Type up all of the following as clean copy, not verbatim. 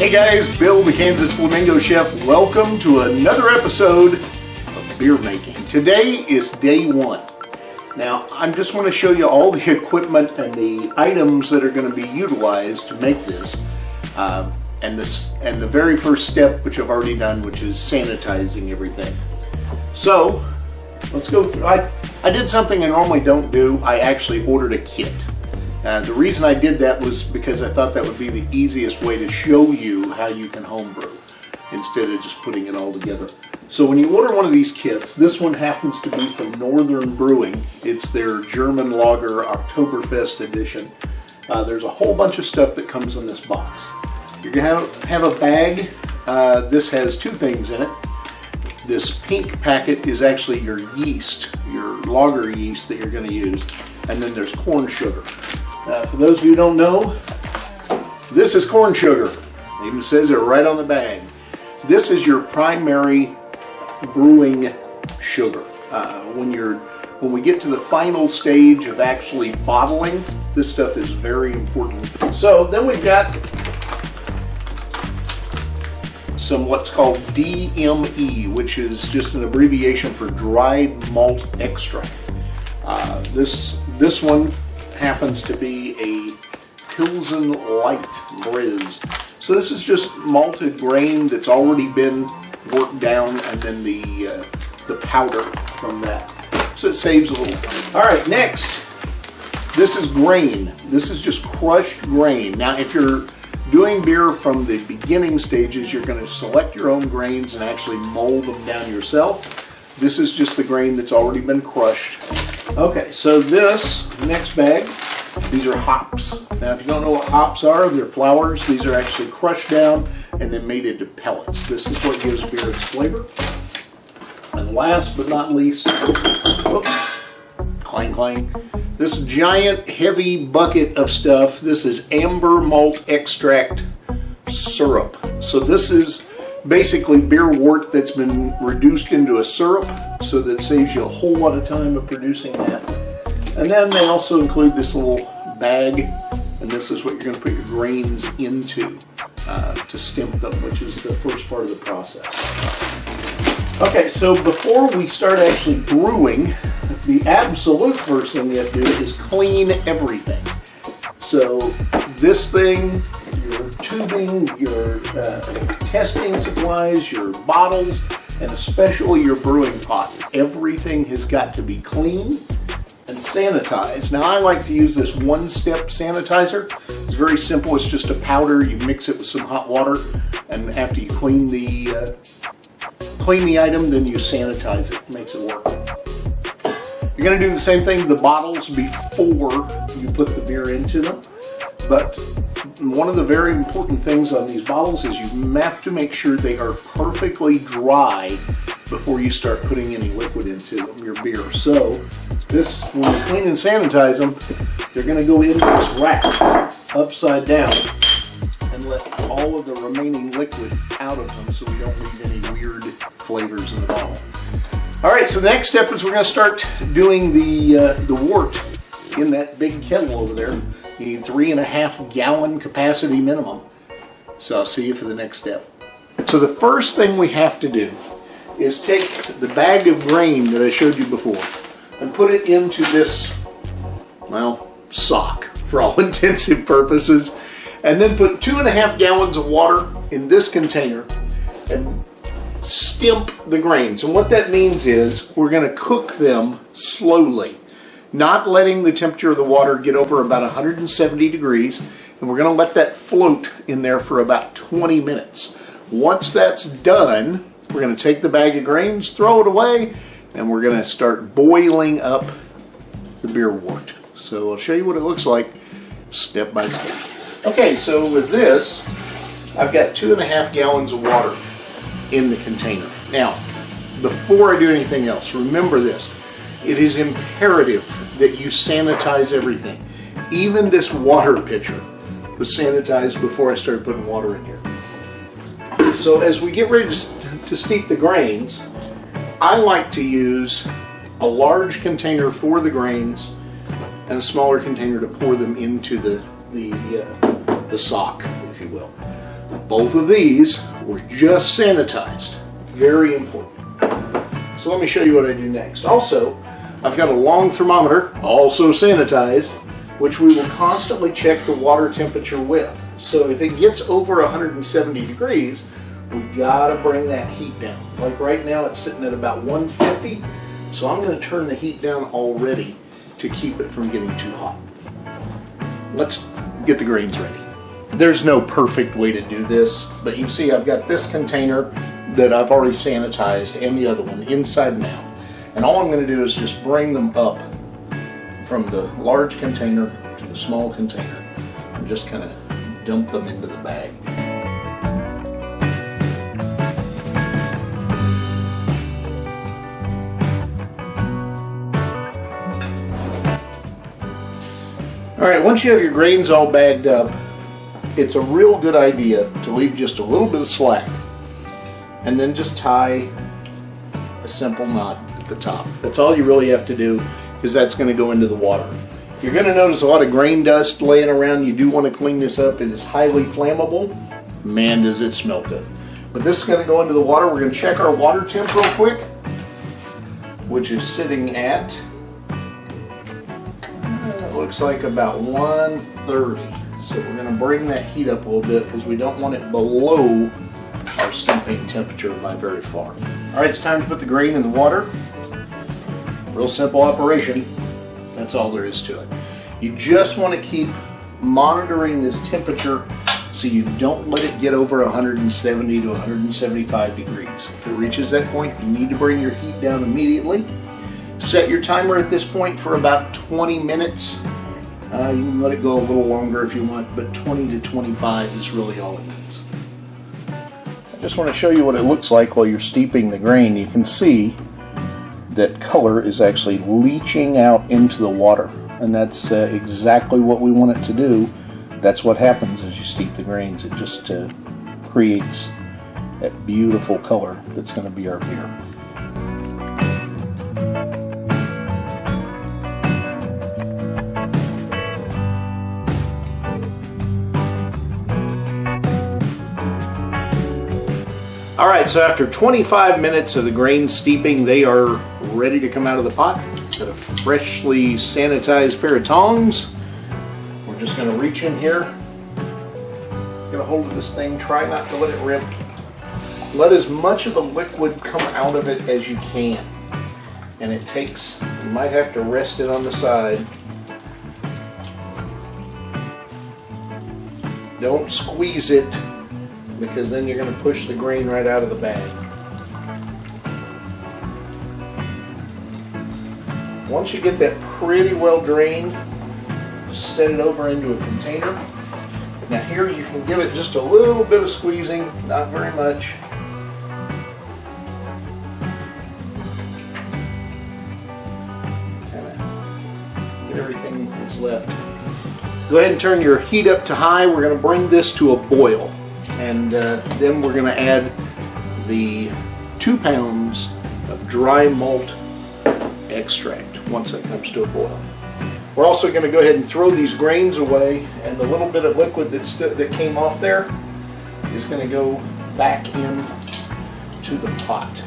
Hey guys, Bill the Kansas Flamingo Chef. Welcome to another episode of beer making. Today is day one. Now, I just want to show you all the equipment and the items that are going to be utilized to make this. And the very first step, which I've already done, which is sanitizing everything. So, let's go through. I did something I normally don't do. I actually ordered a kit. The reason I did that was because I thought that would be the easiest way to show you how you can homebrew instead of just putting it all together. So when you order one of these kits, this one happens to be from Northern Brewing. It's their German lager Oktoberfest edition. There's a whole bunch of stuff that comes in this box. You're going to have a bag. This has two things in it. This pink packet is actually your yeast, your lager yeast that you're going to use. And then there's corn sugar. For those of you who don't know, this is corn sugar. It even says it right on the bag. This is your primary brewing sugar. When we get to the final stage of actually bottling, this stuff is very important. So then we've got some what's called DME, which is just an abbreviation for dried malt extract. This one happens to be a Pilsen Light Briz. So this is just malted grain that's already been worked down, and then the powder from that. So it saves a little time. All right, next, this is grain. This is just crushed grain. Now, if you're doing beer from the beginning stages, you're going to select your own grains and actually mold them down yourself. This is just the grain that's already been crushed. Okay, so this next bag, these are hops. Now, if you don't know what hops are, they're flowers. These are actually crushed down and then made into pellets. This is what gives beer its flavor. And last but not least, whoops, clang clang, this giant heavy bucket of stuff. This is amber malt extract syrup. So this is basically beer wort that's been reduced into a syrup, so that saves you a whole lot of time of producing that. And then they also include this little bag, and this is what you're going to put your grains into to stimp them, which is the first part of the process. Okay, so before we start actually brewing, the absolute first thing you have to do is clean everything. So this thing, your tubing, your testing supplies, your bottles, and especially your brewing pot. Everything has got to be clean and sanitized. Now, I like to use this one-step sanitizer. It's very simple. It's just a powder. You mix it with some hot water, and after you clean the item, then you sanitize it. It makes it work. You're going to do the same thing with the bottles before you put the beer into them. But one of the very important things on these bottles is you have to make sure they are perfectly dry before you start putting any liquid into them, your beer. So this, when you clean and sanitize them, they're going to go into this rack upside down and let all of the remaining liquid out of them so we don't leave any weird flavors in the bottle. All right, so the next step is we're going to start doing the wort in that big kettle over there. You need 3.5 gallon capacity minimum. So I'll see you for the next step. So the first thing we have to do is take the bag of grain that I showed you before and put it into this, well, sock for all intensive purposes, and then put 2.5 gallons of water in this container and stimp the grains. And what that means is we're going to cook them slowly, not letting the temperature of the water get over about 170 degrees, and we're going to let that float in there for about 20 minutes. Once that's done, we're going to take the bag of grains, throw it away, and we're going to start boiling up the beer wort. So I'll show you what it looks like step by step. Okay, so with this, I've got 2.5 gallons of water in the container. Now, before I do anything else, remember this. It is imperative that you sanitize everything. Even this water pitcher was sanitized before I started putting water in here. So as we get ready to steep the grains, I like to use a large container for the grains and a smaller container to pour them into the sock, if you will. both of these were just sanitized. Very important. So let me show you what I do next. Also, I've got a long thermometer, also sanitized, which we will constantly check the water temperature with. So if it gets over 170 degrees, we've got to bring that heat down. Like right now it's sitting at about 150, so I'm going to turn the heat down already to keep it from getting too hot. Let's get the grains ready. There's no perfect way to do this, but you see I've got this container that I've already sanitized and the other one inside and out. And all I'm going to do is just bring them up from the large container to the small container and just kind of dump them into the bag. All right, once you have your grains all bagged up, it's a real good idea to leave just a little bit of slack and then just tie a simple knot at the top. That's all you really have to do, because that's going to go into the water. You're going to notice a lot of grain dust laying around. You do want to clean this up. It is highly flammable. Man, does it smell good. But this is going to go into the water. We're going to check our water temp real quick, which is sitting at, it looks like about 130. So we're going to bring that heat up a little bit because we don't want it below our stumping temperature by very far. All right, it's time to put the grain in the water. Real simple operation. That's all there is to it. You just want to keep monitoring this temperature so you don't let it get over 170 to 175 degrees. If it reaches that point, you need to bring your heat down immediately. Set your timer at this point for about 20 minutes. You can let it go a little longer if you want, but 20 to 25 is really all it needs. I just want to show you what it looks like while you're steeping the grain. You can see that color is actually leaching out into the water, and that's exactly what we want it to do. That's what happens as you steep the grains. It just creates that beautiful color that's going to be our beer. All right, so after 25 minutes of the grains steeping, they are ready to come out of the pot. Got a freshly sanitized pair of tongs. We're just gonna reach in here, get a hold of this thing, try not to let it rip. Let as much of the liquid come out of it as you can. And it takes, you might have to rest it on the side. Don't squeeze it, because then you're going to push the grain right out of the bag. Once you get that pretty well drained, set it over into a container. Now here you can give it just a little bit of squeezing, not very much. Kind of get everything that's left. Go ahead and turn your heat up to high. We're going to bring this to a boil. And then we're going to add the 2 pounds of dry malt extract once it comes to a boil. We're also going to go ahead and throw these grains away, and the little bit of liquid that came off there is going to go back in to the pot.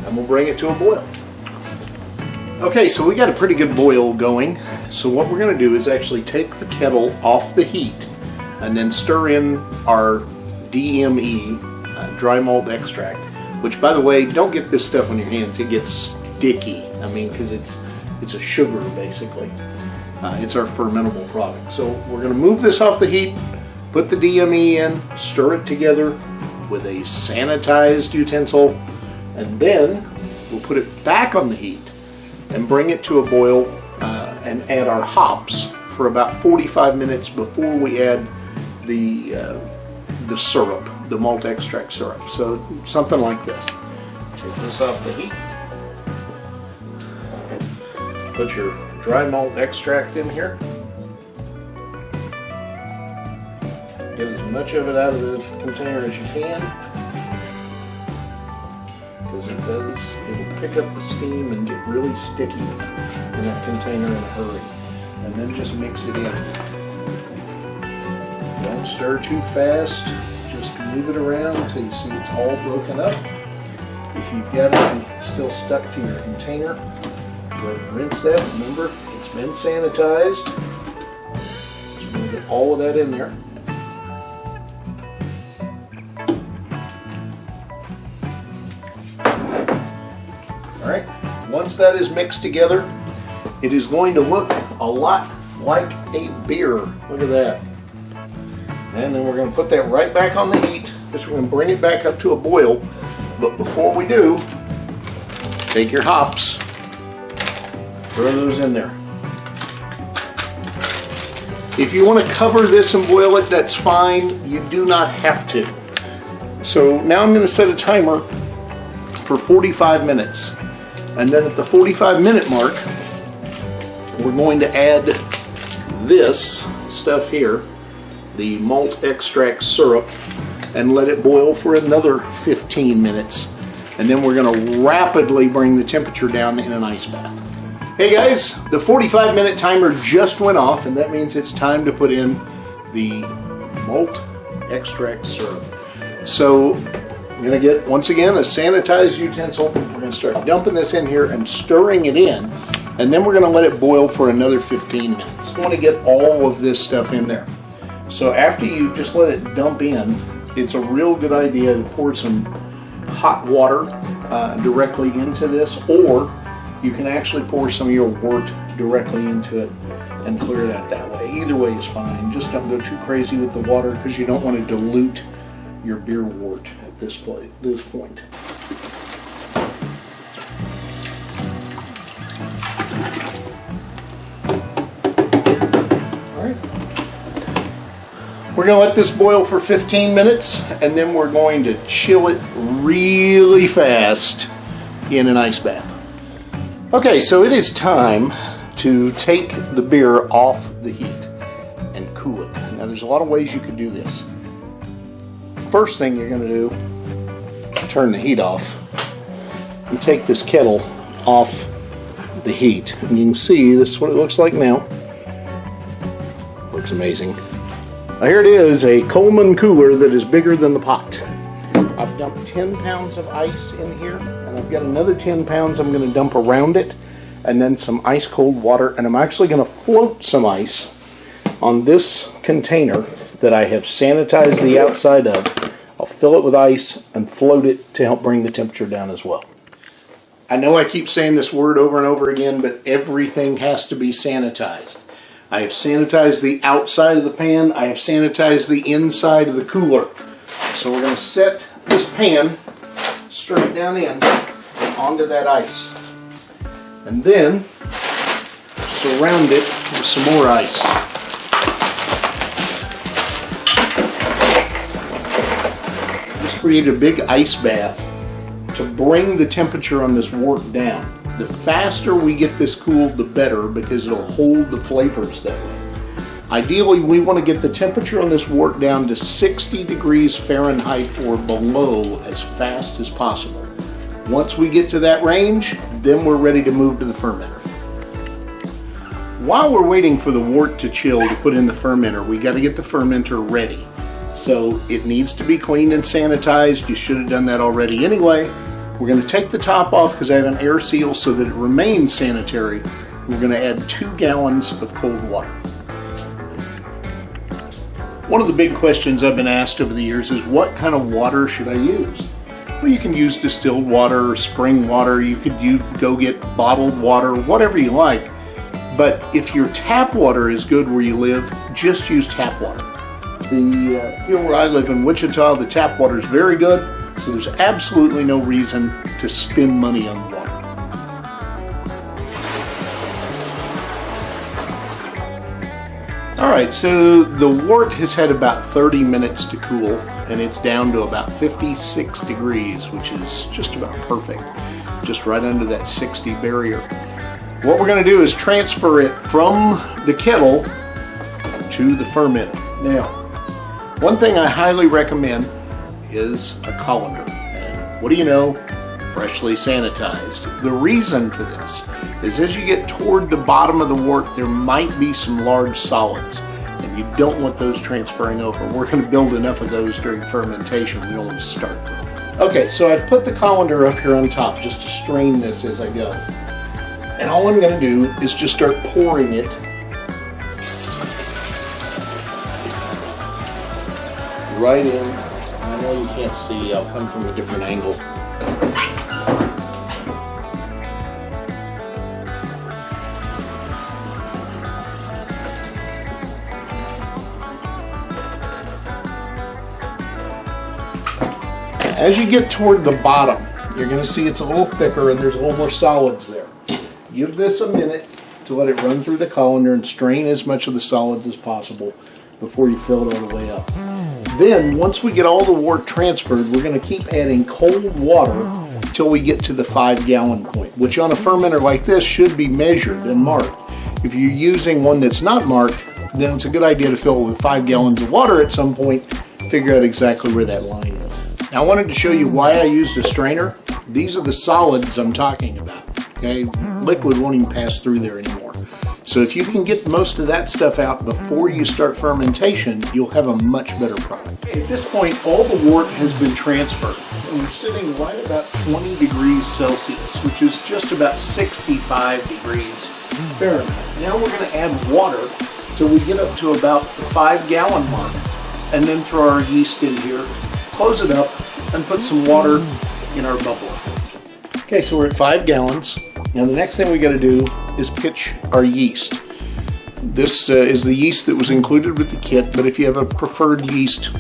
And we'll bring it to a boil. Okay, so we got a pretty good boil going. So what we're going to do is actually take the kettle off the heat and then stir in our DME, dry malt extract, which, by the way, don't get this stuff on your hands. It gets sticky. I mean, because it's a sugar, basically. It's our fermentable product. So we're going to move this off the heat, put the DME in, stir it together with a sanitized utensil, and then we'll put it back on the heat and bring it to a boil and add our hops for about 45 minutes before we add the syrup, the malt extract syrup. So something like this. Take this off the heat. Put your dry malt extract in here. Get as much of it out of the container as you can, because it'll pick up the steam and get really sticky in that container in a hurry. and then just mix it in. Don't stir too fast, just move it around until you see it's all broken up. If you've got any still stuck to your container, go ahead and rinse that. Remember, it's been sanitized. Just going to get all of that in there. Alright, once that is mixed together, it is going to look a lot like a beer. Look at that. And then we're going to put that right back on the heat. Just we're going to bring it back up to a boil. But before we do, take your hops, throw those in there. If you want to cover this and boil it, that's fine. You do not have to. So now I'm going to set a timer for 45 minutes. And then at the 45-minute mark, we're going to add this stuff here, the malt extract syrup, and let it boil for another 15 minutes. And then we're going to rapidly bring the temperature down in an ice bath. Hey guys, the 45-minute timer just went off, and that means it's time to put in the malt extract syrup. So I'm going to get, once again, a sanitized utensil. We're going to start dumping this in here and stirring it in, and then we're going to let it boil for another 15 minutes. I want to get all of this stuff in there. So after you just let it dump in, it's a real good idea to pour some hot water directly into this, or you can actually pour some of your wort directly into it and clear it out that way. Either way is fine. Just don't go too crazy with the water because you don't want to dilute your beer wort at this point. We're going to let this boil for 15 minutes, and then we're going to chill it really fast in an ice bath. Okay, so it is time to take the beer off the heat and cool it. Now there's a lot of ways you could do this. First thing you're going to do, turn the heat off and take this kettle off the heat. And you can see this is what it looks like now. Looks amazing. Now here it is, a Coleman cooler that is bigger than the pot. I've dumped 10 pounds of ice in here, and I've got another 10 pounds I'm going to dump around it, and then some ice cold water, and I'm actually going to float some ice on this container that I have sanitized the outside of. I'll fill it with ice and float it to help bring the temperature down as well. I know I keep saying this word over and over again, but everything has to be sanitized. I have sanitized the outside of the pan. I have sanitized the inside of the cooler. So we're going to set this pan straight down in onto that ice. And then surround it with some more ice. Just create a big ice bath to bring the temperature on this wort down. The faster we get this cooled, the better, because it'll hold the flavors that way. Ideally, we want to get the temperature on this wort down to 60 degrees Fahrenheit or below as fast as possible. Once we get to that range, then we're ready to move to the fermenter. While we're waiting for the wort to chill to put in the fermenter, we got to get the fermenter ready. So it needs to be cleaned and sanitized. You should have done that already anyway. We're going to take the top off because I have an air seal so that it remains sanitary. We're going to add 2 gallons of cold water. One of the big questions I've been asked over the years is, what kind of water should I use? Well, you can use distilled water or spring water. You could go get bottled water, whatever you like. But if your tap water is good where you live, just use tap water. Here where I live in Wichita, the tap water is very good. So there's absolutely no reason to spend money on water. Alright, so the wort has had about 30 minutes to cool, and it's down to about 56 degrees, which is just about perfect. Just right under that 60 barrier. What we're going to do is transfer it from the kettle to the fermenter. Now, one thing I highly recommend is a colander, and what do you know, freshly sanitized. The reason for this is as you get toward the bottom of the wort, there might be some large solids, and you don't want those transferring over. We're going to build enough of those during fermentation. We don't want to start with them. Okay, so I've put the colander up here on top just to strain this as I go. And all I'm going to do is just start pouring it right in. I know you can't see, I'll come from a different angle. As you get toward the bottom, you're going to see it's a little thicker and there's a little more solids there. Give this a minute to let it run through the colander and strain as much of the solids as possible before you fill it all the way up. Then, once we get all the wort transferred, we're going to keep adding cold water till we get to the 5-gallon point, which on a fermenter like this should be measured and marked. If you're using one that's not marked, then it's a good idea to fill it with 5 gallons of water at some point, figure out exactly where that line is. Now I wanted to show you why I used a strainer. These are the solids I'm talking about. Okay, liquid won't even pass through there anymore. So if you can get most of that stuff out before you start fermentation, you'll have a much better product. At this point, all the wort has been transferred. And we're sitting right about 20 degrees Celsius, which is just about 65 degrees Fahrenheit. Now we're going to add water till we get up to about the 5-gallon mark, and then throw our yeast in here, close it up, and put some water in our bubbler. Okay, so we're at 5 gallons. Now the next thing we got to do is pitch our yeast. This is the yeast that was included with the kit, but if you have a preferred yeast,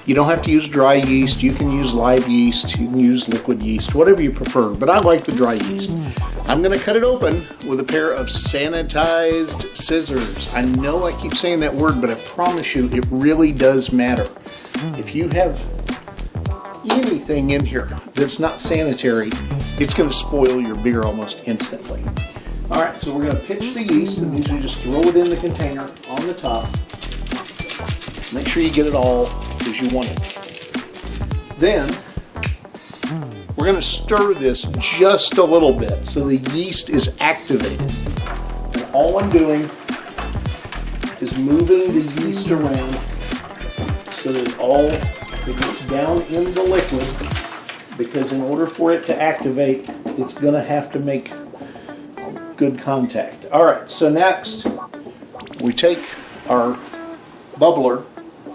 you don't have to use dry yeast. You can use live yeast, you can use liquid yeast, whatever you prefer, but I like the dry yeast. I'm going to cut it open with a pair of sanitized scissors. I know I keep saying that word, but I promise you it really does matter. If you have anything in here that's not sanitary, it's going to spoil your beer almost instantly. All right, so we're going to pitch the yeast, and usually just throw it in the container on the top. Make sure you get it all as you want it. Then we're going to stir this just a little bit so the yeast is activated. And all I'm doing is moving the yeast around so that it gets down in the liquid, because in order for it to activate, it's going to have to make good contact. All right, so next we take our bubbler.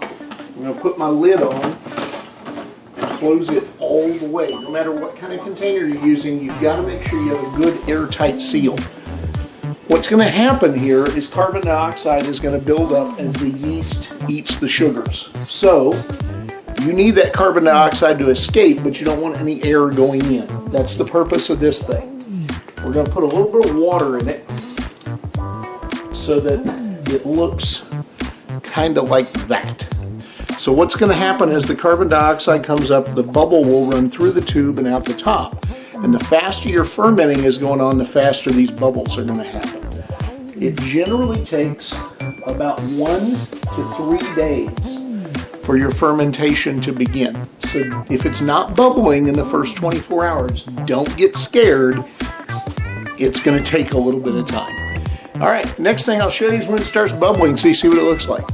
I'm going to put my lid on and close it all the way. No matter what kind of container you're using, you've got to make sure you have a good airtight seal. What's going to happen here is carbon dioxide is going to build up as the yeast eats the sugars. So you need that carbon dioxide to escape, but you don't want any air going in. That's the purpose of this thing. We're going to put a little bit of water in it so that it looks kind of like that. So what's going to happen is the carbon dioxide comes up, the bubble will run through the tube and out the top. And the faster your fermenting is going on, the faster these bubbles are going to happen. It generally takes about 1 to 3 days for your fermentation to begin. So if it's not bubbling in the first 24 hours, don't get scared. It's going to take a little bit of time. All right, next thing I'll show you is when it starts bubbling, so you see what it looks like.